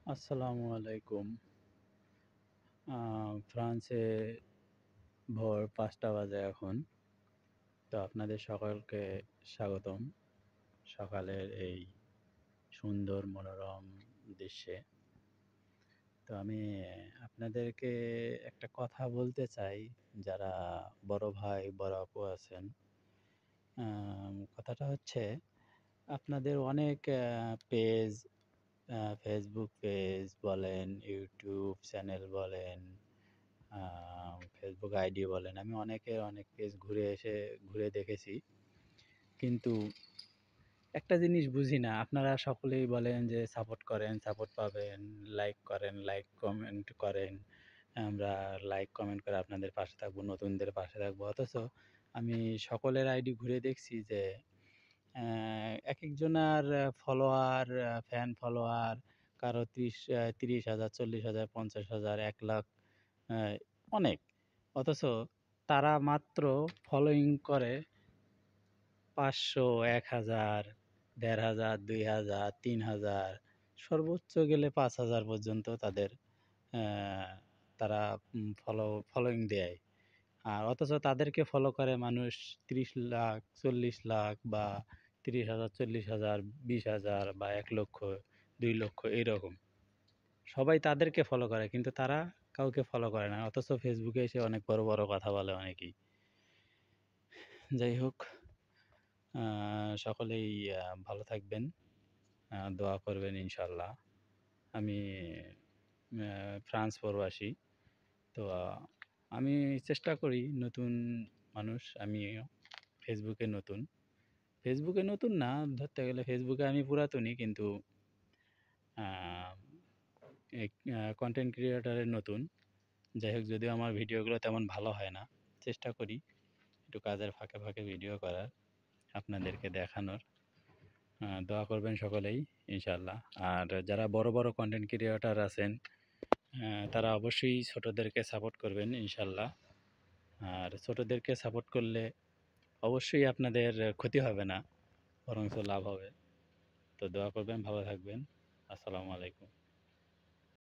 আসসালামু আলাইকুম। ফ্রান্সে ভোর ৫টা বাজে এখন। তো আপনাদের সকলকে স্বাগতম সকালের এই সুন্দর মনোরম দৃশ্যে। তো আমি আপনাদেরকে একটা কথা বলতে চাই, যারা বড় ভাই, বড় আপু আছেন। কথাটা হচ্ছে, আপনাদের অনেক পেজ, ফেসবুক পেজ বলেন, ইউটিউব চ্যানেল বলেন, ফেসবুক আইডি বলেন, আমি অনেকের অনেক পেজ ঘুরে দেখেছি। কিন্তু একটা জিনিস বুঝি না, আপনারা সকলেই বলেন যে সাপোর্ট করেন, সাপোর্ট পাবেন, লাইক করেন, লাইক কমেন্ট করেন। আমরা লাইক কমেন্ট করে আপনাদের পাশে থাকবো, নতুনদের পাশে থাকবো। অথচ আমি সকলের আইডি ঘুরে দেখছি যে একেকজনার ফলোয়ার, ফ্যান ফলোয়ার কারো ৩০,০০০, ৪০,০০০, ৫০,০০০, ১,০০,০০০, আ অনেক। অথচ তারা মাত্র ফলোইং করে ৫০০, ১,০০০, ১,৫০০, ২,০০০, ৩,০০০, সর্বোচ্চ গেলে ৫,০০০ পর্যন্ত অ্যা তারা ফলোইং দেয়। আর অথচ তাদেরকে ফলো করে মানুষ ৩০,০০,০০০, ৪০,০০,০০০ বা ৩০,০০০, ৪০,০০০, ২০,০০০ বা ১,০০,০০০, ২,০০,০০০ এইরকম। সবাই তাদেরকে ফলো করে, কিন্তু তারা কাউকে ফলো করে না। অথচ ফেসবুকে এসে অনেক বড়, বড় কথা বলে অনেকেই। যাই হোক, সকলেই ভালো থাকবেন, দোয়া করবেন ইনশাআল্লাহ। আমি ফ্রান্স প্রবাসী। তো আমি চেষ্টা করি, নতুন মানুষ আমিও, ফেসবুকে নতুন। ফেসবুকে নতুন না, ধরতে গেলে ফেসবুকে আমি পুরাতনই, কিন্তু আ এই কনটেন্ট ক্রিয়েটরের নতুন। যাই হোক, যদিও আমার ভিডিওগুলো তেমন ভালো হয় না, চেষ্টা করি একটু কাজের ফাঁকে, ফাঁকে ভিডিও করার, আপনাদেরকে দেখানোর। দোয়া করবেন সকলেই ইনশাআল্লাহ। আর যারা বড়, বড় কনটেন্ট ক্রিয়েটর আছেন, তারা অবশ্যই ছোটদেরকে সাপোর্ট করবেন ইনশাআল্লাহ। আর ছোটদেরকে সাপোর্ট করলে অবশ্যই আপনাদের ক্ষতি হবে না, বরঞ্চ লাভ হবে। তো দোয়া করবেন, ভালো থাকবেন। আসসালামু আলাইকুম।